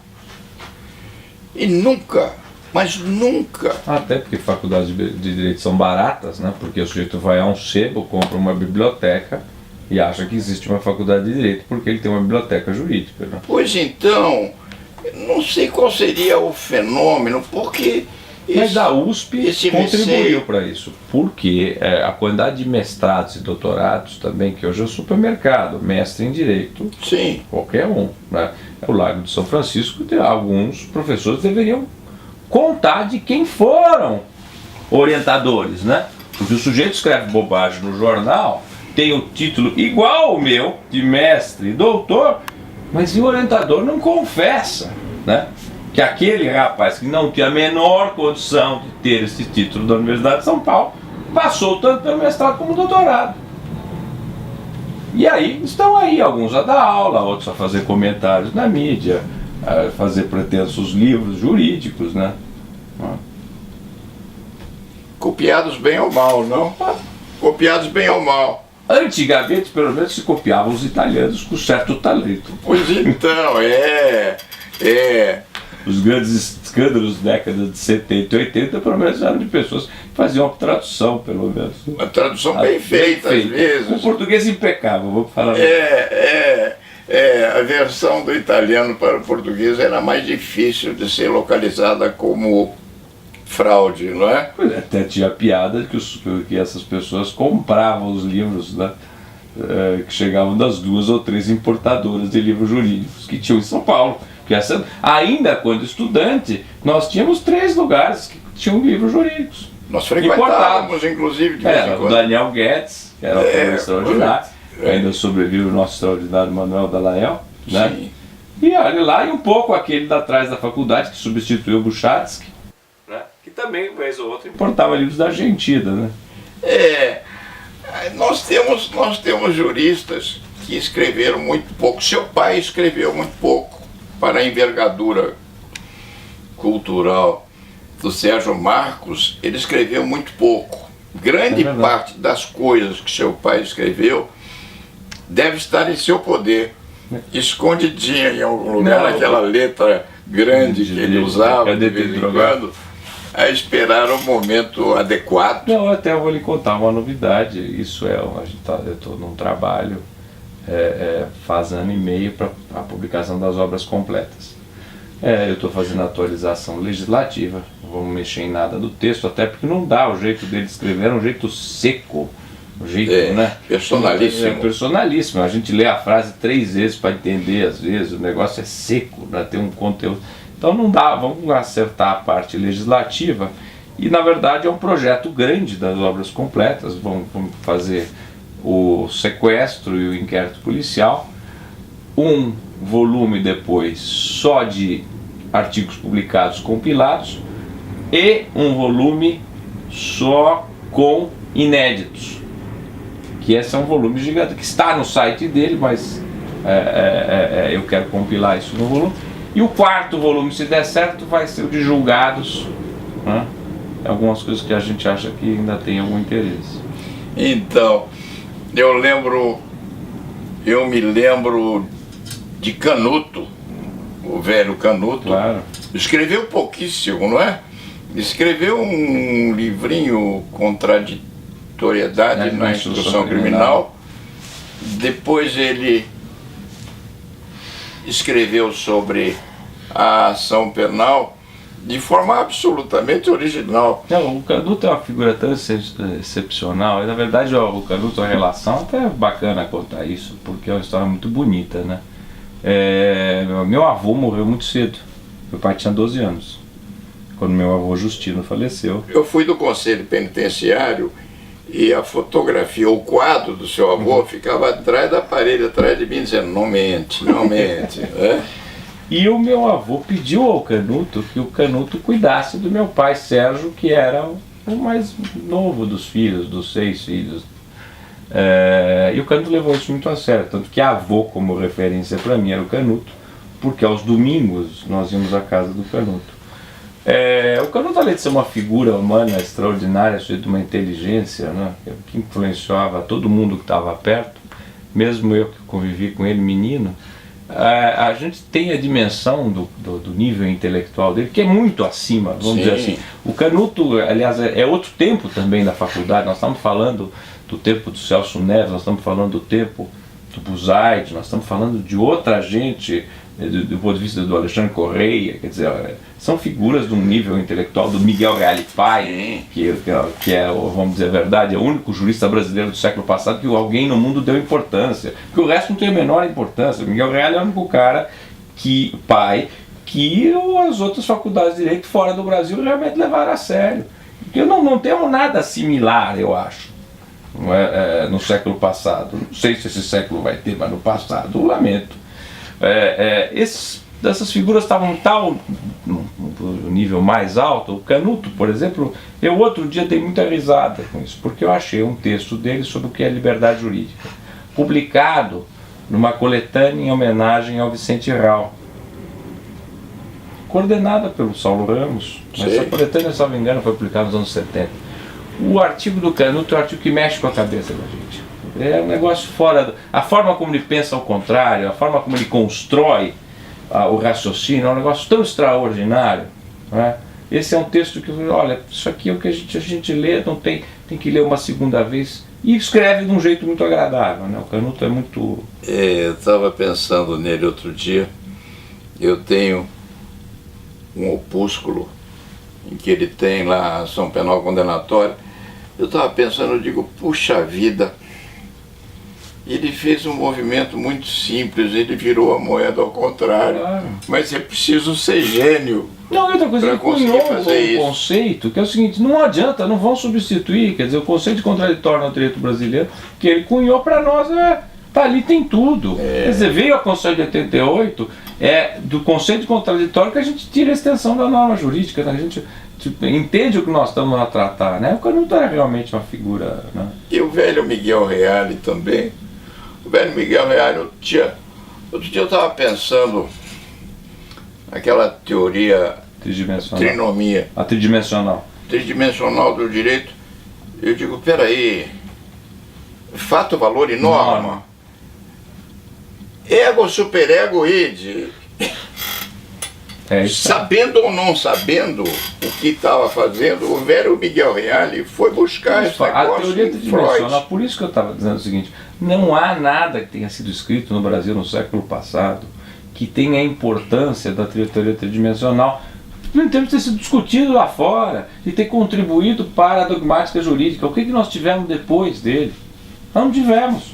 E nunca, mas nunca. Até porque faculdades de direito são baratas, né? Porque o sujeito vai a um sebo, compra uma biblioteca e acha que existe uma faculdade de direito porque ele tem uma biblioteca jurídica, né? Pois então, não sei qual seria o fenômeno, porque... Mas a USP contribuiu para isso, porque a quantidade de mestrados e doutorados também, que hoje é o supermercado, mestre em direito, sim, qualquer um, né? O Largo de São Francisco, alguns professores deveriam contar de quem foram orientadores, né? Porque o sujeito escreve bobagem no jornal, tem o título igual ao meu, de mestre e doutor, mas o orientador não confessa, né? Que aquele rapaz que não tinha a menor condição de ter esse título da Universidade de São Paulo passou tanto pelo mestrado como doutorado. E aí estão aí alguns a dar aula, outros a fazer comentários na mídia, a fazer pretensos livros jurídicos, né? Copiados bem ou mal, não? Copiados bem ou mal. Antigamente, pelo menos, se copiavam os italianos com certo talento. Pois então, Os grandes escândalos da década de 70 e 80, pelo menos, eram de pessoas que faziam uma tradução, pelo menos. Uma tradução bem feita, às vezes. Um português impecável, vou falar. A versão do italiano para o português era mais difícil de ser localizada como fraude, não é? Pois é, até tinha piada que essas pessoas compravam os livros, né? Que chegavam das 2 ou 3 importadoras de livros jurídicos que tinham em São Paulo. Ainda quando estudante, nós tínhamos 3 lugares que tinham livros jurídicos. Nós frequentávamos, inclusive, de vez em quando. O Daniel Guedes, que era um extraordinário, ainda sobrevive o nosso extraordinário Manuel Dalael, né? Sim. E olha lá, e um pouco aquele da trás da faculdade, que substituiu o Buchatsky, né? Que também, vez ou outra, importava livros da Argentina, né? Nós temos juristas que escreveram muito pouco. Seu pai escreveu muito pouco para a envergadura cultural do Sérgio Marcos. Ele escreveu muito pouco. Grande parte das coisas que seu pai escreveu deve estar em seu poder, escondidinha em algum lugar, naquela letra grande que ele usava de vez em quando, a esperar o momento adequado. Não, até eu vou lhe contar uma novidade. Isso eu estou num trabalho faz ano e meio para a publicação das obras completas. Eu estou fazendo a atualização legislativa, não vou mexer em nada do texto, até porque não dá, o jeito dele escrever é um jeito seco, um jeito, né? Personalíssimo. Personalíssimo, a gente lê a frase 3 vezes para entender, às vezes, o negócio é seco, né? Tem um conteúdo. Então não dá, vamos acertar a parte legislativa, e na verdade é um projeto grande das obras completas. Vamos fazer o sequestro e o inquérito policial, um volume depois só de artigos publicados compilados e um volume só com inéditos, que esse é um volume gigante que está no site dele, mas eu quero compilar isso no volume. E o 4º volume, se der certo, vai ser o de julgados, né? Algumas coisas que a gente acha que ainda tem algum interesse. Então, eu me lembro de Canuto, o velho Canuto. Claro. Escreveu pouquíssimo, não é? Escreveu um livrinho, Contraditoriedade na Instrução Criminal. Depois ele escreveu sobre a ação penal de forma absolutamente original. Não, o Canuto é uma figura tão excepcional, e na verdade o Canuto, a relação, até é bacana contar isso, porque é uma história muito bonita, né? Meu avô morreu muito cedo, meu pai tinha 12 anos, quando meu avô Justino faleceu. Eu fui do conselho penitenciário e a fotografia, o quadro do seu avô ficava atrás da parede, atrás de mim, dizendo: não mente, não mente. E o meu avô pediu ao Canuto que o Canuto cuidasse do meu pai Sérgio, que era o mais novo dos filhos, dos 6 filhos. E o Canuto levou isso muito a sério, tanto que avô como referência para mim era o Canuto, porque aos domingos nós íamos à casa do Canuto. O Canuto, além de ser uma figura humana extraordinária, cheia de uma inteligência, né, que influenciava todo mundo que estava perto, mesmo eu que convivi com ele menino, a gente tem a dimensão do nível intelectual dele, que é muito acima, vamos dizer assim. O Canuto, aliás, é outro tempo também da faculdade. Nós estamos falando do tempo do Celso Neves, nós estamos falando do tempo do Buzaide, nós estamos falando de outra gente, do ponto de vista do Alexandre Correia, quer dizer, são figuras de um nível intelectual, do Miguel Reale Pai, que é, vamos dizer a verdade, é o único jurista brasileiro do século passado que alguém no mundo deu importância, porque o resto não tem a menor importância. O Miguel Reale é o único cara que as outras faculdades de direito fora do Brasil realmente levaram a sério. Porque não temos nada similar, eu acho, no século passado. Não sei se esse século vai ter, mas no passado, eu lamento. Essas figuras estavam no nível mais alto. O Canuto, por exemplo, eu outro dia dei muita risada com isso, porque eu achei um texto dele sobre o que é liberdade jurídica, publicado numa coletânea em homenagem ao Vicente Rau, coordenada pelo Saulo Ramos. Mas essa coletânea, se não me engano, foi publicada nos anos 70. O artigo do Canuto é um artigo que mexe com a cabeça da gente. É um negócio fora. A forma como ele pensa ao contrário, a forma como ele constrói o raciocínio, é um negócio tão extraordinário, né? Esse é um texto que, olha, isso aqui é o que a gente lê, não tem que ler uma segunda vez, e escreve de um jeito muito agradável, né? O Canuto é muito... Eu estava pensando nele outro dia. Eu tenho um opúsculo em que ele tem lá a ação penal condenatória. Eu estava pensando, eu digo, puxa vida, ele fez um movimento muito simples, ele virou a moeda ao contrário. Claro. Mas é preciso ser gênio. Não, outra coisa, ele cunhou um conceito que é o seguinte: não adianta, não vão substituir, quer dizer, o conceito de contraditório no direito brasileiro, que ele cunhou para nós, tá ali, tem tudo. Quer dizer, veio a Constituição de 88, do conceito de contraditório que a gente tira a extensão da norma jurídica, né? A gente tipo, entende o que nós estamos a tratar, né? O Canuto era realmente uma figura, né? E o velho Miguel Reale também. O velho Miguel Reale, outro dia eu estava pensando naquela teoria trinomia, a tridimensional do direito. Eu digo, peraí, fato, valor e norma. Ego, superego, id. Sabendo ou não sabendo o que estava fazendo, o velho Miguel Reale foi buscar esse negócio. A teoria tridimensional, por isso que eu estava dizendo o seguinte, não há nada que tenha sido escrito no Brasil no século passado que tenha a importância da teoria tridimensional em termos de ter sido discutido lá fora e ter contribuído para a dogmática jurídica. O que nós tivemos depois dele? Nós não tivemos.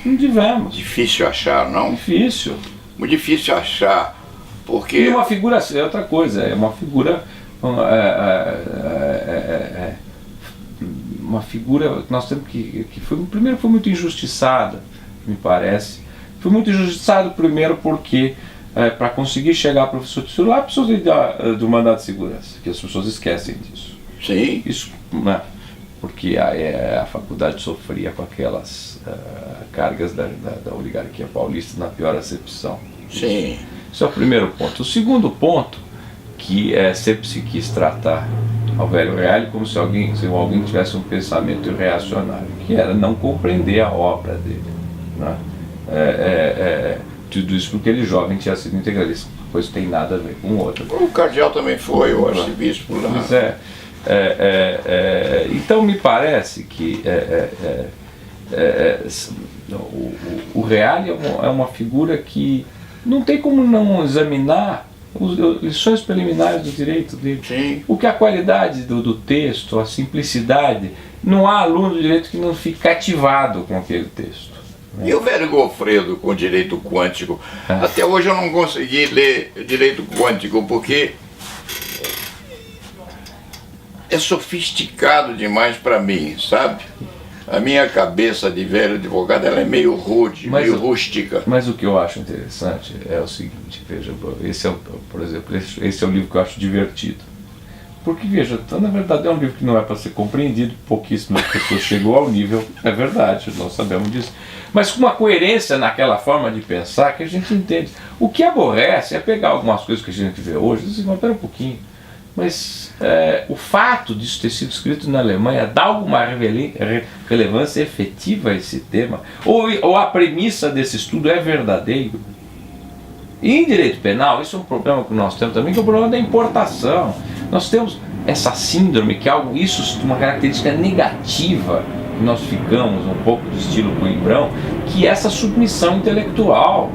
Não tivemos. Difícil achar, não? Difícil. Muito difícil achar, porque... E uma figura, é outra coisa, é uma figura... uma figura que nós temos que foi, primeiro foi muito injustiçada, me parece. Foi muito injustiçado primeiro porque para conseguir chegar ao professor titular, precisou do mandato de segurança, que as pessoas esquecem disso. Sim. Isso, né? Porque a faculdade sofria com aquelas cargas da oligarquia paulista na pior acepção. Sim. Esse é o primeiro ponto. O segundo ponto, que sempre se quis tratar ao velho Reale como se alguém tivesse um pensamento reacionário, que era não compreender a obra dele, né? Tudo isso porque ele jovem tinha sido integralista, pois tem nada a ver com o outro. O cardeal também foi, o arcebispo lá. Pois então me parece que o Reale é uma figura que não tem como não examinar as lições preliminares do direito dele. Sim. O que a qualidade do texto, a simplicidade, não há aluno de direito que não fique cativado com aquele texto. E o velho Gofredo com direito quântico? Até hoje eu não consegui ler direito quântico porque é sofisticado demais para mim, sabe? A minha cabeça de velho advogado ela é meio rude, meio rústica. Mas o que eu acho interessante é o seguinte, veja, por exemplo, esse é um livro que eu acho divertido. Porque, veja, na verdade é um livro que não é para ser compreendido, pouquíssimas pessoas chegam ao nível, é verdade, nós sabemos disso. Mas com uma coerência naquela forma de pensar que a gente entende. O que aborrece é pegar algumas coisas que a gente vê hoje e dizer, mas espera um pouquinho. Mas o fato disso ter sido escrito na Alemanha dá alguma relevância efetiva a esse tema? Ou a premissa desse estudo é verdadeiro? E em direito penal, isso é um problema que nós temos também, que é o problema da importação. Nós temos essa síndrome, que é uma característica negativa, que nós ficamos um pouco do estilo Coimbrão, que é essa submissão intelectual.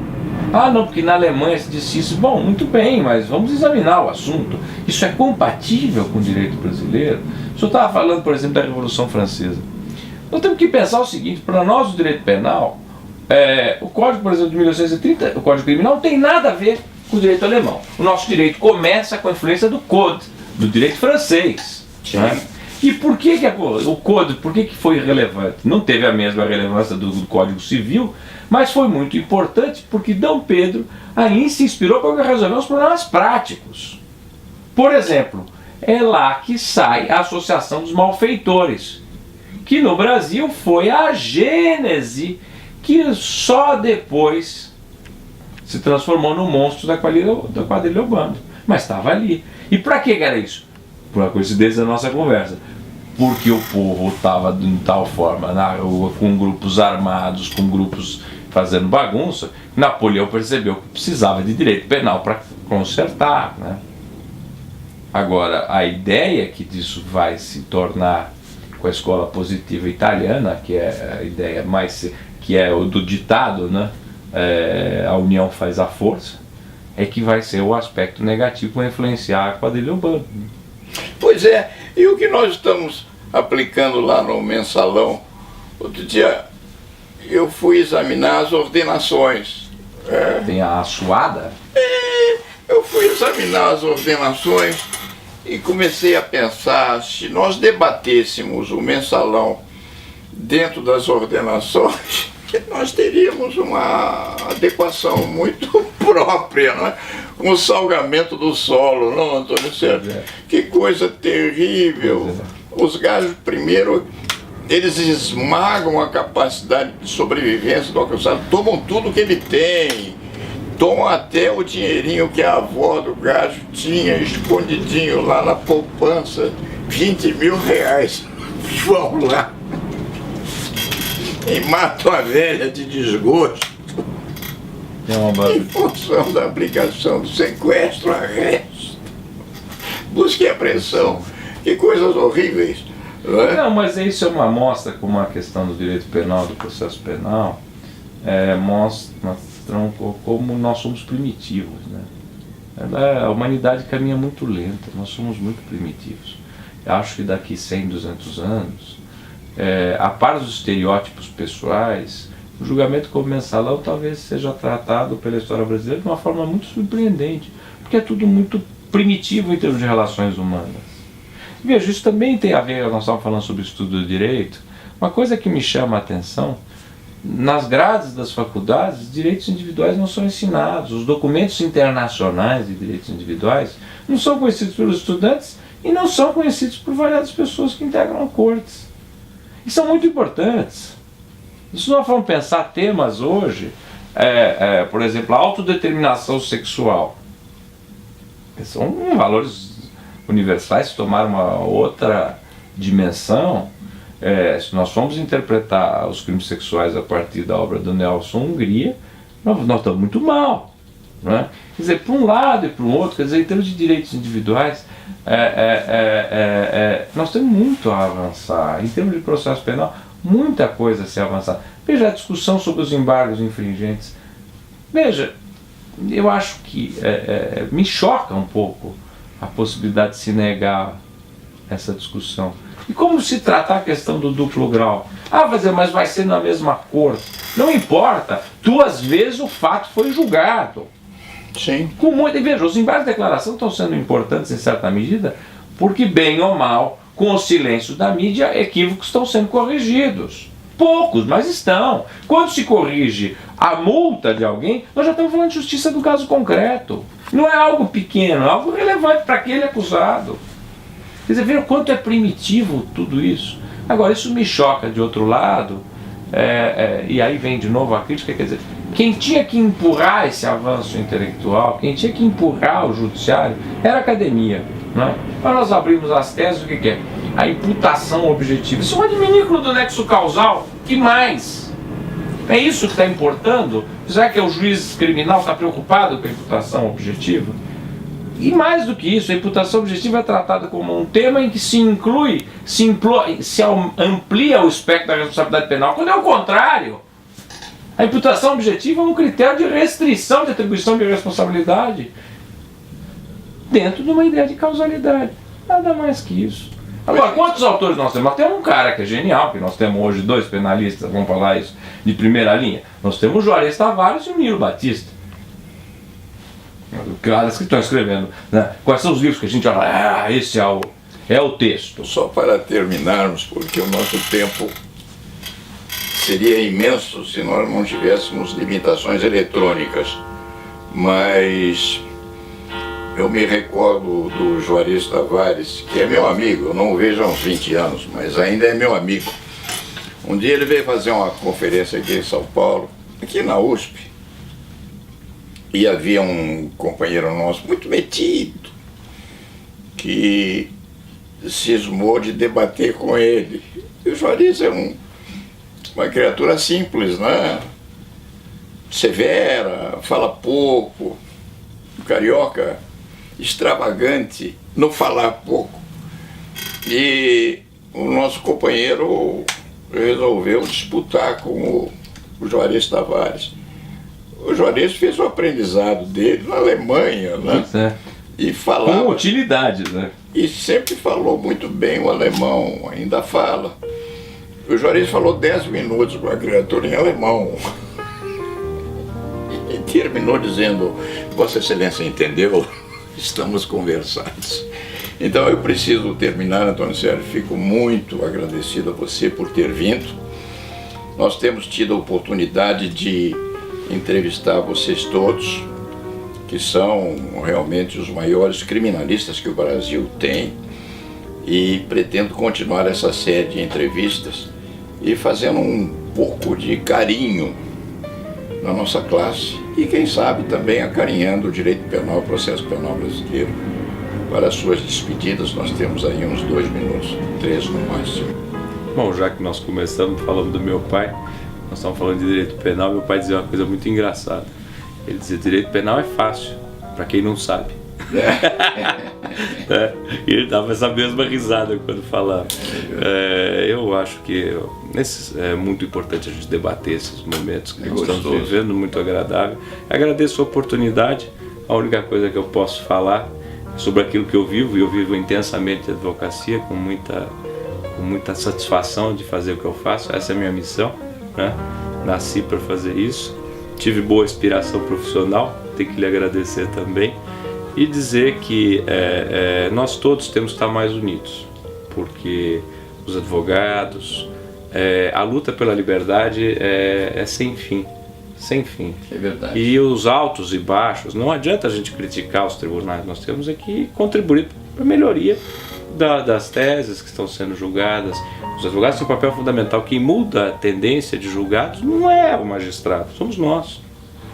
Ah, não, porque na Alemanha se disse isso. Bom, muito bem, mas vamos examinar o assunto. Isso é compatível com o direito brasileiro? O senhor estava falando, por exemplo, da Revolução Francesa. Nós temos que pensar o seguinte, para nós o direito penal, o Código, por exemplo, de 1830, o Código Criminal, não tem nada a ver com o direito alemão. O nosso direito começa com a influência do Code, do direito francês. Né? E por que o Code, por que foi relevante? Não teve a mesma relevância do Código Civil, mas foi muito importante porque Dom Pedro ali se inspirou para resolver os problemas práticos. Por exemplo, é lá que sai a Associação dos Malfeitores, que no Brasil foi a gênese que só depois se transformou no monstro da quadrilha urbana. Mas estava ali. E para que era isso? Por uma coincidência da nossa conversa. Porque o povo estava de tal forma na rua, com grupos armados, com grupos fazendo bagunça, Napoleão percebeu que precisava de direito penal para consertar, né? Agora, a ideia que disso vai se tornar com a escola positiva italiana, que é a ideia mais, que é o do ditado, né? A união faz a força, é que vai ser o aspecto negativo que vai influenciar a quadrilha urbana. Pois é, e o que nós estamos aplicando lá no mensalão? Outro dia eu fui examinar as ordenações. Tem a assuada? Eu fui examinar as ordenações e comecei a pensar, se nós debatêssemos o mensalão dentro das ordenações, que nós teríamos uma adequação muito própria, né? Com o salgamento do solo, não, Antônio Sérgio? Que coisa terrível. Os gajos, primeiro, eles esmagam a capacidade de sobrevivência do alcançado, tomam tudo que ele tem, tomam até o dinheirinho que a avó do gajo tinha escondidinho lá na poupança, 20 mil reais. Vão lá e matam a velha de desgosto em função da aplicação do sequestro, arresto, busca e apreensão. Que coisas horríveis. Não, mas isso é uma amostra, como a questão do direito penal, do processo penal, mostram como nós somos primitivos, né? A humanidade caminha muito lenta, nós somos muito primitivos. Eu acho que daqui 100, 200 anos, a par dos estereótipos pessoais, o julgamento mensalão talvez seja tratado pela história brasileira de uma forma muito surpreendente, porque é tudo muito primitivo em termos de relações humanas. Veja, isso também tem a ver, nós estávamos falando sobre o estudo do direito, uma coisa que me chama a atenção, nas grades das faculdades, direitos individuais não são ensinados, os documentos internacionais de direitos individuais não são conhecidos pelos estudantes e não são conhecidos por variadas pessoas que integram cortes. E são muito importantes. Se nós formos pensar temas hoje, por exemplo, a autodeterminação sexual, são valores universais que tomaram uma outra dimensão. Se nós formos interpretar os crimes sexuais a partir da obra do Nelson Hungria, nós estamos muito mal, não é? Quer dizer, para um lado e para o outro, quer dizer, em termos de direitos individuais, nós temos muito a avançar. Em termos de processo penal, muita coisa a se avançar. Veja a discussão sobre os embargos infringentes. Veja, eu acho que me choca um pouco a possibilidade de se negar essa discussão. E como se tratar a questão do duplo grau? Mas vai ser na mesma corte. Não importa, 2 vezes o fato foi julgado. Sim. Veja, os embargos de declaração estão sendo importantes em certa medida, porque bem ou mal, com o silêncio da mídia, equívocos estão sendo corrigidos. Poucos, mas estão. Quando se corrige a multa de alguém, nós já estamos falando de justiça do caso concreto. Não é algo pequeno, é algo relevante para aquele acusado. Quer dizer, veja o quanto é primitivo tudo isso. Agora, isso me choca de outro lado, e aí vem de novo a crítica, quer dizer, quem tinha que empurrar esse avanço intelectual, quem tinha que empurrar o judiciário, era a academia. Não é? Então nós abrimos as teses, o que é? A imputação objetiva. Isso é um adminículo do nexo causal. Que mais? É isso que está importando? Será que o juiz criminal está preocupado com a imputação objetiva? E mais do que isso, a imputação objetiva é tratada como um tema em que se amplia o espectro da responsabilidade penal, quando é o contrário. A imputação objetiva é um critério de restrição de atribuição de responsabilidade dentro de uma ideia de causalidade. Nada mais que isso. Agora, quantos autores nós temos? Nós temos um cara que é genial, que nós temos hoje 2 penalistas, vamos falar isso, de primeira linha. Nós temos o Juarez Tavares e o Nilo Batista. Caras que estão escrevendo, né? Quais são os livros que a gente olha? Esse é o texto. Só para terminarmos, porque o nosso tempo seria imenso se nós não tivéssemos limitações eletrônicas. Mas eu me recordo do Juarez Tavares, que é meu amigo, eu não o vejo há uns 20 anos, mas ainda é meu amigo. Um dia ele veio fazer uma conferência aqui em São Paulo, aqui na USP, e havia um companheiro nosso muito metido, que cismou de debater com ele. E o Juarez é uma criatura simples, né? Severa, fala pouco, carioca, extravagante, não falar pouco. E o nosso companheiro resolveu disputar com o Juarez Tavares. O Juarez fez o aprendizado dele na Alemanha, né? É. E falava, com utilidade, né? E sempre falou muito bem o alemão, ainda fala. O Juarez falou 10 minutos com a criatura em alemão. E terminou dizendo: Vossa Excelência entendeu? Estamos conversados. Então eu preciso terminar, Antônio Sérgio. Fico muito agradecido a você por ter vindo. nós temos tido a oportunidade de entrevistar vocês todos, que são realmente os maiores criminalistas que o Brasil tem, e pretendo continuar essa série de entrevistas e fazendo um pouco de carinho na nossa classe e quem sabe também acarinhando o direito penal, o processo penal brasileiro. Para as suas despedidas nós temos aí uns 2 minutos, 3 no máximo. Bom, já que nós começamos falando do meu pai, nós estamos falando de direito penal, meu pai dizia uma coisa muito engraçada. Ele dizia: direito penal é fácil, para quem não sabe. E ele dava essa mesma risada quando falava. Eu acho que é muito importante a gente debater esses momentos que nós estamos vivendo, muito agradável. Agradeço a oportunidade. A única coisa que eu posso falar sobre aquilo que eu vivo, e eu vivo intensamente a advocacia com muita satisfação de fazer o que eu faço. Essa é a minha missão, né? Nasci para fazer isso, tive boa inspiração profissional, tenho que lhe agradecer também. E dizer que nós todos temos que estar mais unidos, porque os advogados, a luta pela liberdade é sem fim, sem fim. É verdade. E os altos e baixos, não adianta a gente criticar os tribunais, nós temos que contribuir para a melhoria das teses que estão sendo julgadas. Os advogados têm um papel fundamental. Quem muda a tendência de julgados não é o magistrado, somos nós.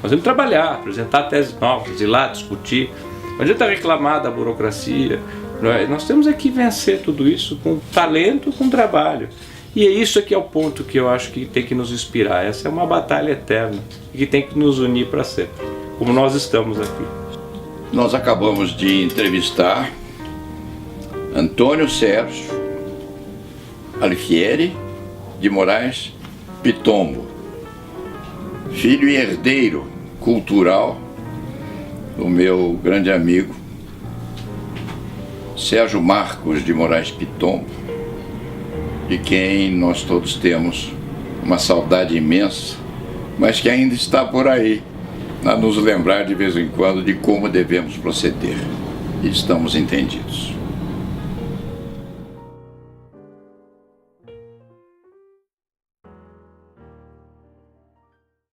Nós temos que trabalhar, apresentar teses novas, ir lá discutir. Não adianta reclamar da burocracia. Nós temos que vencer tudo isso com talento, com trabalho. E é isso aqui é o ponto que eu acho que tem que nos inspirar. Essa é uma batalha eterna e que tem que nos unir para sempre, como nós estamos aqui. Nós acabamos de entrevistar Antônio Sérgio Alfieri de Moraes Pitombo, filho e herdeiro cultural do meu grande amigo Sérgio Marcos de Moraes Pitombo, de quem nós todos temos uma saudade imensa, mas que ainda está por aí, a nos lembrar de vez em quando de como devemos proceder. E estamos entendidos.